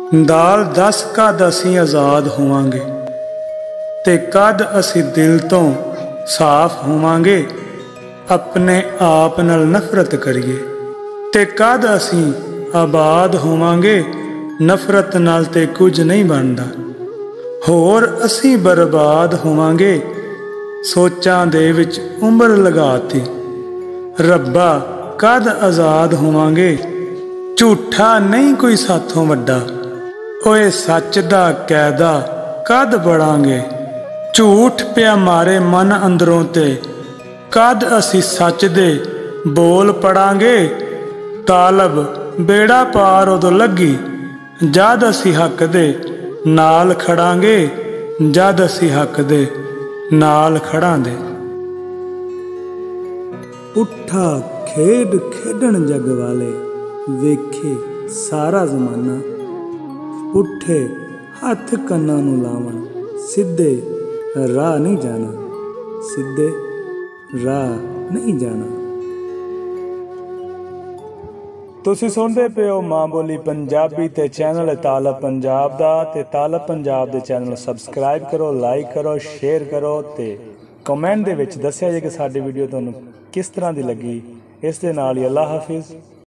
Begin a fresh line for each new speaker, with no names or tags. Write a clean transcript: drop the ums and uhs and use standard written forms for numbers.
दाल दस कद असीं आज़ाद होवांगे ते कद असीं दिल तो साफ होवांगे। अपने आप नाल नफरत करिए ते कद असीं आबाद होवांगे। नफरत नाल ते कुछ नहीं बनदा, होर असीं बर्बाद होवांगे। सोचां दे विच उम्र लगाती, रब्बा कद आज़ाद होवांगे। झूठा नहीं कोई साथों वड्डा, ओए सच दा कैदा कद बड़ांगे। झूठ पिया मारे मन अंदरों ते, कद असी सच दे बोल पड़ांगे। तालब बेड़ा पार उदों लगी, जद असी हक दे नाल खड़ांगे। जद असी हक दे नाल खड़ांगे। पुट्ठा खेड खेडण जग वाले, वेखे सारा जमाना। पुट्ठे हथ कन्नां नूं लावण, सीधे राह नहीं जाना। सीधे राह नहीं जाना। तुसीं सुणदे पे हो मां बोली पंजाबी ते चैनल तालब पंजाब दा। ते तालब पंजाब दे चैनल सबसक्राइब करो, लाइक करो, शेयर करो ते कमेंट दे विच दस्सिया जे कि साडी वीडियो तुहानूं किस तरह दी लगी। इस दे नाल ही अल्लाह हाफिज़।